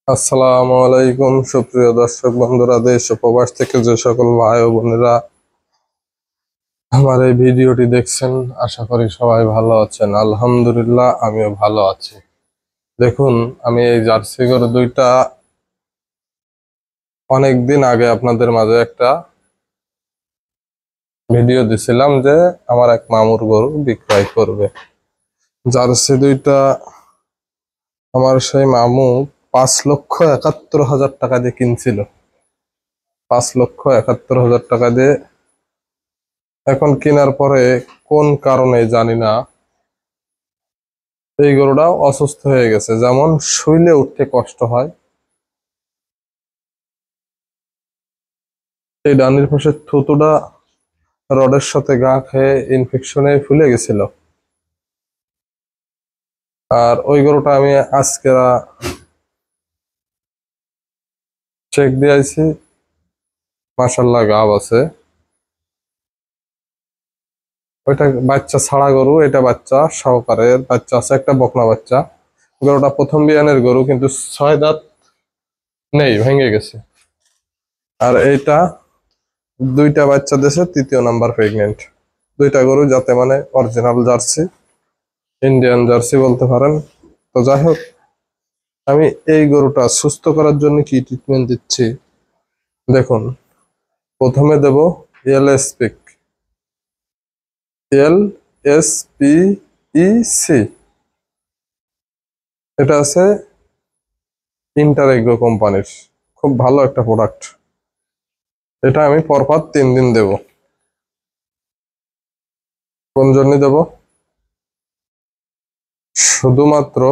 আসসালামু আলাইকুম সুপ্রিয় দর্শক বন্ধুরা, দেশ ও প্রবাস থেকে যে সকল ভাই ও বোনেরা আমার এই ভিডিওটি দেখছেন, আশা করি সবাই ভালো আছেন। আলহামদুলিল্লাহ, আমিও ভালো আছি। দেখুন, আমি এই জার্সি গরু দুইটা অনেক দিন আগে আপনাদের মাঝে একটা ভিডিও দিছিলাম যে আমার এক মামুর গরু বিক্রয় করবে। জার্সি দুইটা আমার সেই মামু 5,71,000 টাকা দিয়ে কিনছিল। 5,71,000 টাকা দিয়ে এখন কেনার পরে কোন কারণে জানি না এই গরুটাও অসুস্থ হয়ে গেছে। যেমন শুইলে উঠতে কষ্ট হয়, এই ডানির পাশের থুতুটা রডের সাথে গা খেয়ে ইনফেকশনে ফুলে গেছিল। আর ওই গরুটা আমি আজকে চেক দিয়েছি, মাশাল্লাহ গাব আছে। ওইটা বাচ্চা ছাড়া গরু, এটা বাচ্চা সহকারের বাচ্চা আছে, একটা বকনা বাচ্চা। গরুটা প্রথম বিয়ানের গরু, কিন্তু 6 দাঁত নেই, ভেঙে গেছে। আর এইটা দুইটা বাচ্চা দেশে, তৃতীয় নাম্বার প্রেগনেন্ট। দুইটা গরু যাতে মানে অরিজিনাল জার্সি, ইন্ডিয়ান জার্সি বলতে পারেন। তো যাই হোক, আমি এই গরুটা সুস্থ করার জন্য কি ট্রিটমেন্ট দিচ্ছি দেখুন। প্রথমে দেব এলএসপিক, LSPEC। এটা আছে ইন্টার এগ্রো কোম্পানির, খুব ভালো একটা প্রোডাক্ট। এটা আমি পরপর 3 দিন দেব। কোন জন্য দেব? শুধুমাত্র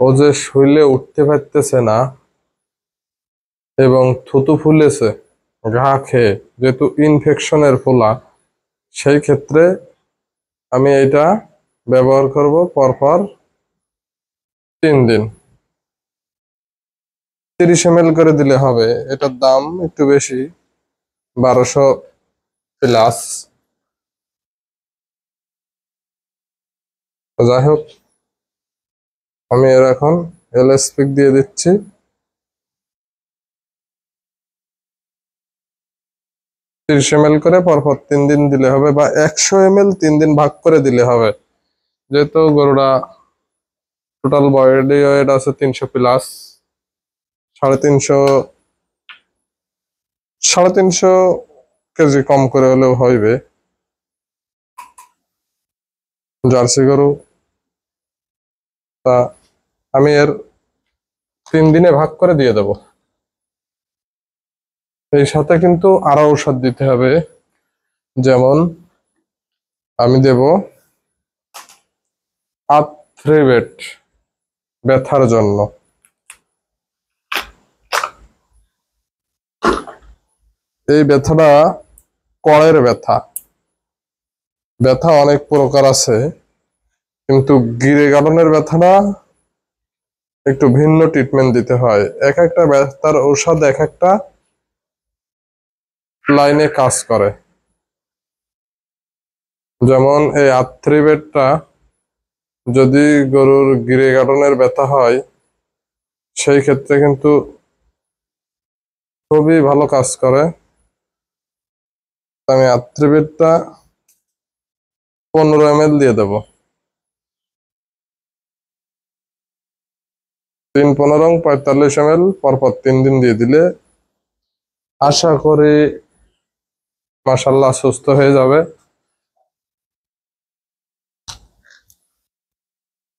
ও যে শুইলে উঠতে পারতেছে না এবং থুতু ফুলেছে ঘা খেয়ে, যেহেতু ইনফেকশনের ফোলা, সেই ক্ষেত্রে আমি এটা ব্যবহার করব পরপর 3 দিন। 30 ml করে দিলে হবে। এটার দাম একটু বেশি, 1200 প্লাস। তো যাই হোক, আমি এর এখন এলএসপিক দিয়ে দিচ্ছি। 30 ml করে পরপর 3 দিন দিলে হবে, বা 100 ml 3 দিন ভাগ করে দিলে হবে। যেহেতু গরুটা টোটাল বডি ওয়েট আছে 300 প্লাস, 350, 350 কেজি কম করে হলেও হইবে। জার্সি গরু, তা আমি এর 3 দিনে ভাগ করে দিয়ে দেব। এই সাথে কিন্তু আরো ঔষধ দিতে হবে। যেমন আমি দেব আর্থ্রিবেট, ব্যথার জন্য। এই ব্যথাটা কড়ের ব্যথা। ব্যথা অনেক প্রকার আছে, কিন্তু গিরে গার্ডনের ব্যথাটা একটু ভিন্ন ট্রিটমেন্ট দিতে হয়। এক একটা ব্যথার ঔষধ এক একটা লাইনে কাজ করে। যেমন এই আর্থ্রিবেটটা যদি গরুর গিরে গার্ডনের ব্যথা হয়, সেই ক্ষেত্রে কিন্তু খুবই ভালো কাজ করে। আমি আর্থ্রিবেটটা 15 ml দিয়ে দেব। 3, 15, 45 ml পরপর 3 দিন দিয়ে দিলে আশা করি মাশাল্লাহ সুস্থ হয়ে যাবে।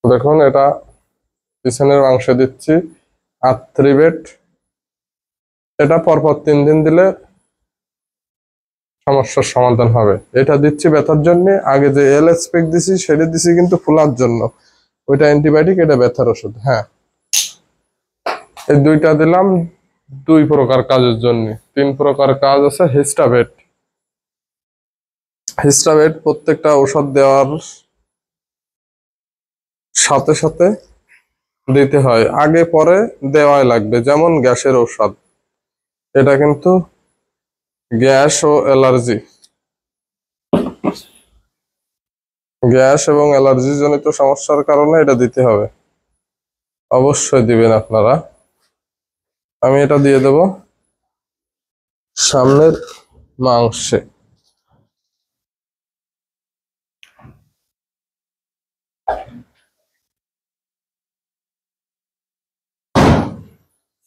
দেখুন, এটা পিছনের মাংসে দিচ্ছি আর্থ্রিবেট। এটা পরপর 3 দিন দিলে সমস্যার সমাধান হবে। এটা দিচ্ছি ব্যথার জন্য। আগে যে এলএসপেক দিছি সেটা দিছি কিন্তু ফুলার জন্য, ওইটা অ্যান্টিবায়োটিক, এটা ব্যথার ওষুধ। হ্যাঁ, এই দুইটা দিলাম 2 প্রকার কাজের জন্য। 3 প্রকার কাজ আছে। হিস্টাবেট, হিস্টাবেট প্রত্যেকটা ঔষধ দেওয়ার সাথে সাথে দিতে হয়, আগে পরে দেওয়াই লাগবে। যেমন গ্যাসের ঔষধ, এটা কিন্তু গ্যাস ও অ্যালার্জি, গ্যাস এবং অ্যালার্জি জনিত সমস্যার কারণে এটা দিতে হবে। অবশ্যই দিবেন আপনারা। আমি এটা দিয়ে দেব সামনের মাংসে।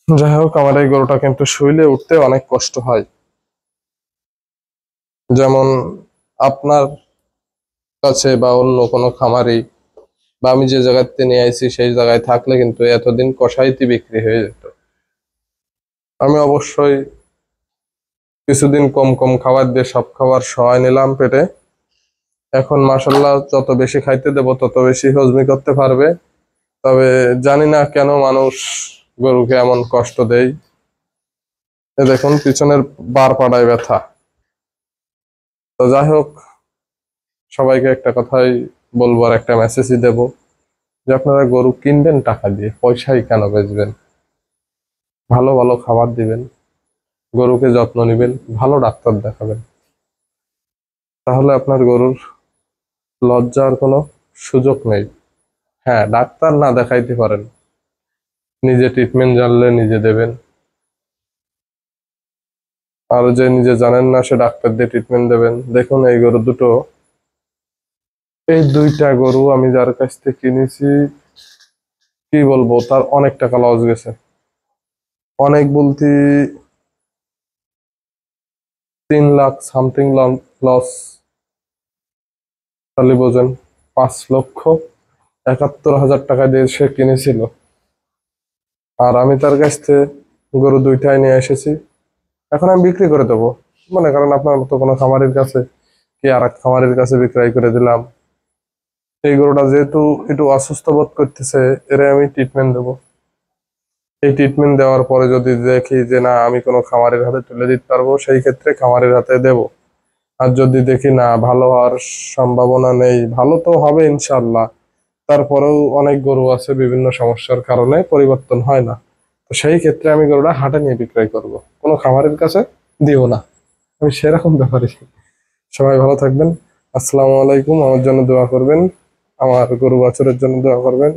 যাই হোক, আমার এই গরুটা কিন্তু শুইলে উঠতে অনেক কষ্ট হয়। যেমন আপনার কাছে বা অন্য কোনো খামারি বা আমি যে জায়গাতে নিয়ে আইছি সেই জায়গায় থাকলে কিন্তু এতদিন কষাইতে বিক্রি হয়ে যেত। আমি অবশ্যই কিছুদিন কম কম খাবার দিয়ে সব খাবার সহায় নিলাম পেটে। এখন মাসাল্লাহ যত বেশি খাইতে দেব তত বেশি হজমি করতে পারবে। তবে জানি না কেন মানুষ গরুকে এমন কষ্ট দেয়। এ দেখুন পিছনের বার পাড়ায় ব্যথা। তো যাই হোক, সবাইকে একটা কথাই বলবো আর একটা মেসেজই দেব, যে আপনারা গরু কিনবেন টাকা দিয়ে, পয়সাই কেন বেচবেন? ভালো ভালো খাবার দিবেন, গরুকে যত্ন নিবেন, ভালো ডাক্তার দেখাবেন, তাহলে আপনার গরুর লজ্জার কোনো সুযোগ নেই। হ্যাঁ, ডাক্তার না দেখাইতে পারেন, নিজে ট্রিটমেন্ট জানলে নিজে দেবেন। আর যে নিজে জানেন না সে ডাক্তার দিয়ে ট্রিটমেন্ট দেবেন। দেখুন এই গরু দুটো, এই দুইটা গরু আমি যার কাছ থেকে কিনেছি, কি বলবো, তার অনেক টাকা লস গেছে। অনেক বলতে 3 লাখ সামথিং লস। তাহলে বোঝেন, 5,71,000 টাকা দিয়ে সে কিনেছিল। আর আমি তার কাছ থেকে গরু দুইটাই নিয়ে এসেছি। এখন আমি বিক্রি করে দেবো, মনে করেন আপনার মতো কোনো খামারের কাছে কি আর এক খামারের কাছে বিক্রয় করে দিলাম। এই গরুটা যেহেতু একটু অসুস্থ বোধ করতেছে, এরে আমি ট্রিটমেন্ট দেবো। এই ট্রিটমেন্ট দেওয়ার পরে যদি দেখি যে না আমি কোনো খামারের হাতে তুলে দিতে পারবো, সেই ক্ষেত্রে খামারের হাতে দেব। আর যদি দেখি না ভালো হওয়ার সম্ভাবনা নেই, ভালো তো হবে ইনশাল্লাহ, তারপরেও অনেক গরু আছে বিভিন্ন সমস্যার কারণে পরিবর্তন হয় না, তো সেই ক্ষেত্রে আমি গরুটা হাটে নিয়ে বিক্রয় করব, কোনো খামারের কাছে দিব না। আমি সেরকম ব্যাপারই। সবাই ভালো থাকবেন। আসসালামু আলাইকুম। আমার জন্য দোয়া করবেন, আমার গরু বাছুরের জন্য দোয়া করবেন।